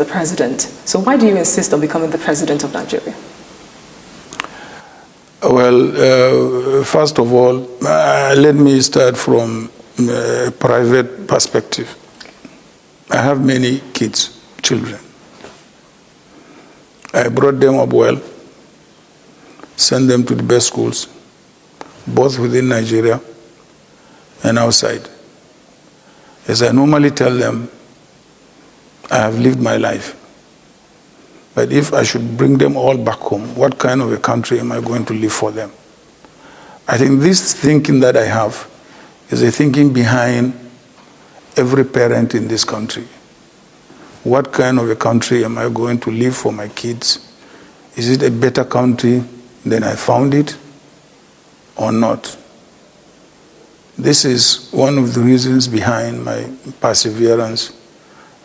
the president. So why do you insist on becoming the president of Nigeria? Well, first of all, let me start from a private perspective. I have many kids, children. I brought them up well, sent them to the best schools, both within Nigeria and outside. As I normally tell them, I have lived my life. But if I should bring them all back home, what kind of a country am I going to live for them? I think this thinking that I have is a thinking behind every parent in this country. What kind of a country am I going to live for my kids? Is it a better country than I found it or not? This is one of the reasons behind my perseverance,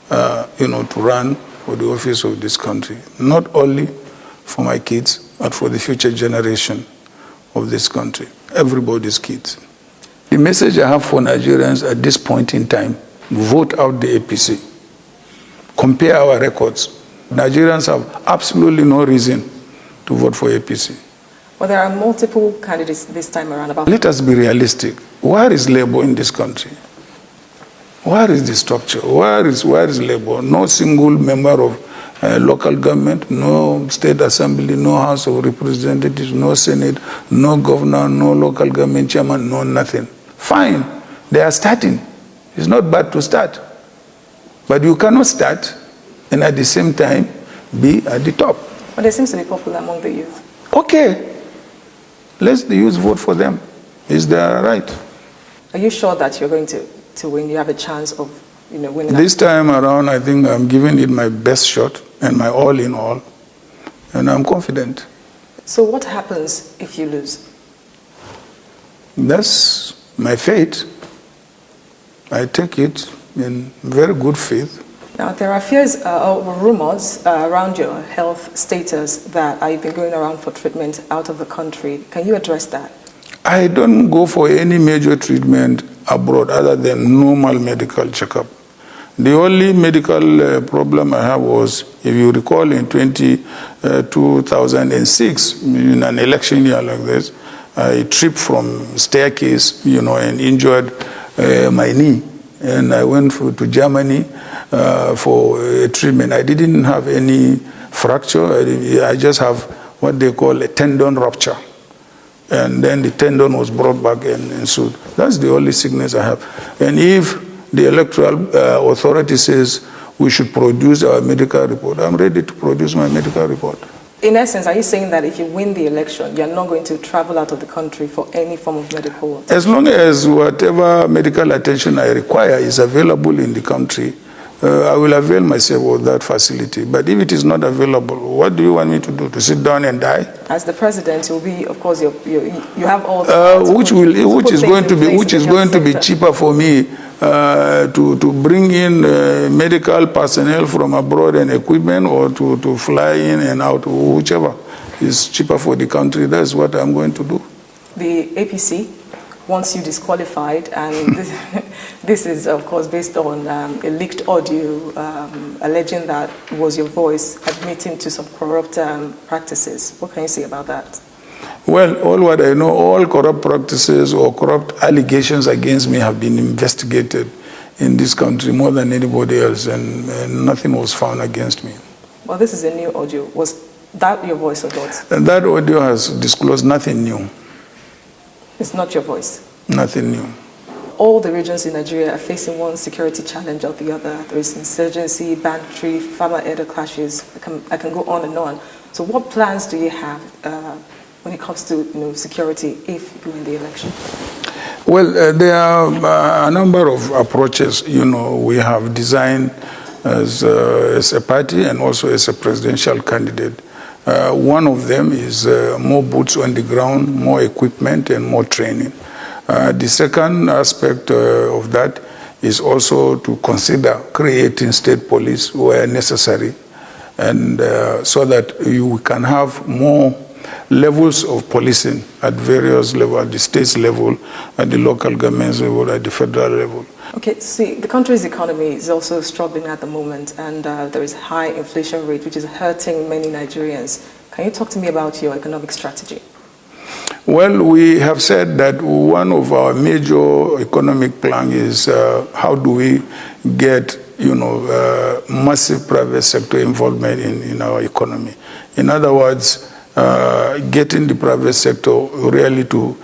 to run for the office of this country. Not only for my kids, but for the future generation of this country, everybody's kids. The message I have for Nigerians at this point in time: vote out the APC. Compare our records. Nigerians have absolutely no reason to vote for APC. Well, there are multiple candidates this time around. Let us be realistic. Where is labor in this country? Where is the structure? Where is labor? No single member of local government, no state assembly, no House of Representatives, no Senate, no governor, no local government chairman, no nothing. Fine, they are starting. It's not bad to start. But you cannot start and at the same time be at the top. But it seems to be popular among the youth. Okay, let the youth vote for them. It's their right. Are you sure that you're going to win? You have a chance of winning? This time around, I think I'm giving it my best shot and my all in all. And I'm confident. So what happens if you lose? That's my fate. I take it in very good faith. Now, there are fears or rumors around your health status that you've been going around for treatment out of the country. Can you address that? I don't go for any major treatment abroad other than normal medical checkup. The only medical problem I have was, if you recall, in 2006, in an election year like this, I tripped from staircase, and injured my knee. And I went to Germany for a treatment. I didn't have any fracture. I just have what they call a tendon rupture. And then the tendon was brought back and sewed. That's the only sickness I have. And if the electoral authority says we should produce our medical report, I'm ready to produce my medical report. In essence, are you saying that if you win the election, you're not going to travel out of the country for any form of medical attention? As long as whatever medical attention I require is available in the country, I will avail myself of that facility. But if it is not available, what do you want me to do? To sit down and die? As the president, you'll be, of course, you have all the which is going to be cheaper for me to bring in medical personnel from abroad and equipment, or to fly in and out, whichever is cheaper for the country. That's what I'm going to do. The APC wants you disqualified, and this is, of course, based on a leaked audio alleging that it was your voice admitting to some corrupt practices. What can you say about that? Well, all what I know, all corrupt practices or corrupt allegations against me have been investigated in this country more than anybody else, and nothing was found against me. Well, this is a new audio. Was that your voice or not? And that audio has disclosed nothing new. It's not your voice? Nothing new. All the regions in Nigeria are facing one security challenge or the other. There is insurgency, banditry, farmer-elder clashes. I can go on and on. So what plans do you have when it comes to security if you win the election? Well, there are a number of approaches we have designed as a party and also as a presidential candidate. One of them is more boots on the ground, more equipment, and more training. The second aspect of that is also to consider creating state police where necessary, and so that you can have more levels of policing at various levels, at the state level, at the local government level, at the federal level. Okay, see, the country's economy is also struggling at the moment, and there is a high inflation rate, which is hurting many Nigerians. Can you talk to me about your economic strategy? Well, we have said that one of our major economic plan is how do we get, massive private sector involvement in our economy. In other words, getting the private sector really to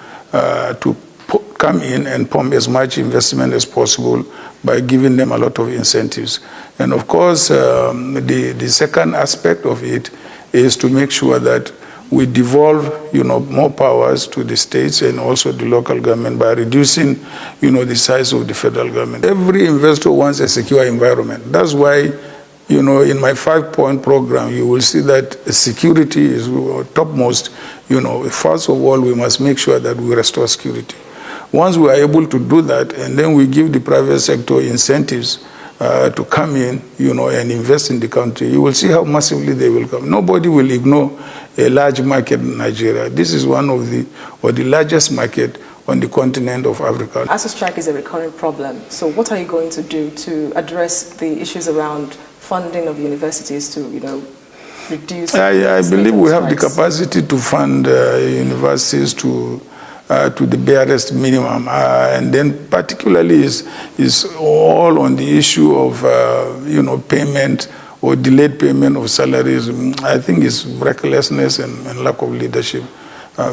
come in and pump as much investment as possible by giving them a lot of incentives. And of course, the second aspect of it is to make sure that we devolve, more powers to the states and also the local government by reducing, the size of the federal government. Every investor wants a secure environment. That's why, in my 5-point program, you will see that security is topmost. First of all, we must make sure that we restore security. Once we are able to do that, and then we give the private sector incentives to come in, and invest in the country, you will see how massively they will come. Nobody will ignore a large market in Nigeria. This is one of the largest market on the continent of Africa. ASU strike is a recurring problem. So what are you going to do to address the issues around funding of universities to, reduce? I believe we have the capacity to fund universities to the barest minimum, and then particularly is all on the issue of payment or delayed payment of salaries. I think it's recklessness and lack of leadership.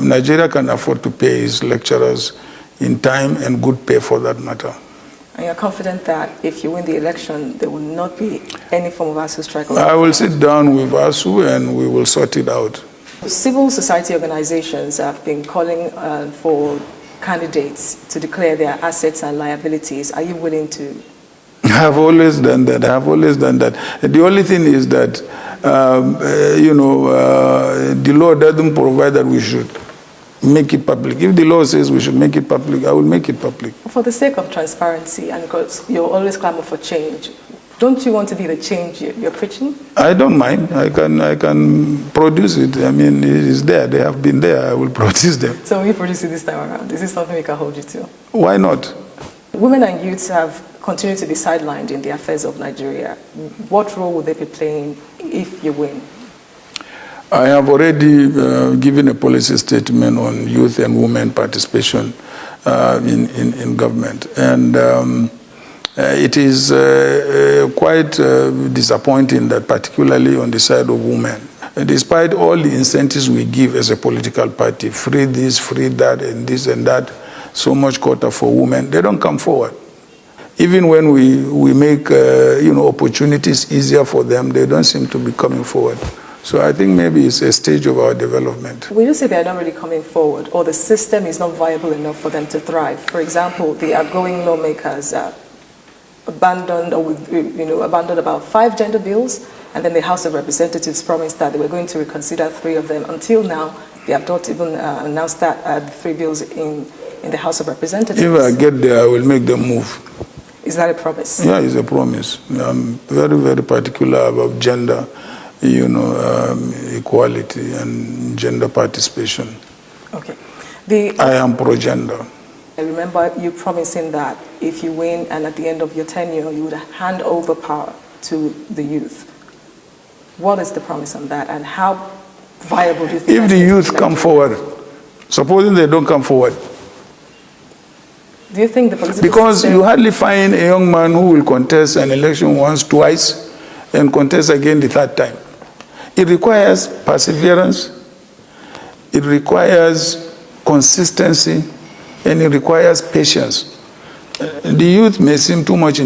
Nigeria can afford to pay its lecturers in time and good pay for that matter. And you're confident that if you win the election, there will not be any form of ASU strike? I will sit down with ASU and we will sort it out. Civil society organizations have been calling for candidates to declare their assets and liabilities. Are you willing to? I have always done that. The only thing is that, the law doesn't provide that we should make it public. If the law says we should make it public, I will make it public. For the sake of transparency, and because you're always clamor for change, don't you want to be the change you're preaching? I don't mind. I can produce it. I mean, it is there. They have been there. I will produce them. So will you produce it this time around? Is this something we can hold you to? Why not? Women and youths have continued to be sidelined in the affairs of Nigeria. What role will they be playing if you win? I have already given a policy statement on youth and women participation in government. And it is quite disappointing that particularly on the side of women, despite all the incentives we give as a political party, free this, free that, and this and that, so much quota for women, they don't come forward. Even when we make opportunities easier for them, they don't seem to be coming forward. So I think maybe it's a stage of our development. When you say they're not really coming forward, or the system is not viable enough for them to thrive, for example, the outgoing lawmakers abandoned about 5 gender bills, and then the House of Representatives promised that they were going to reconsider 3 of them. Until now, they have not even announced that the 3 bills in the House of Representatives. If I get there, I will make them move. Is that a promise? Yeah, it's a promise. I'm very, very particular about gender, equality and gender participation. Okay. I am pro-gender. I remember you promising that if you win and at the end of your tenure, you would hand over power to the youth. What is the promise on that, and how viable do you think? If the youth come forward, supposing they don't come forward, do you think the political because system... you hardly find a young man who will contest an election once, twice, and contest again the 3rd time. It requires perseverance, it requires consistency, and it requires patience. The youth may seem too much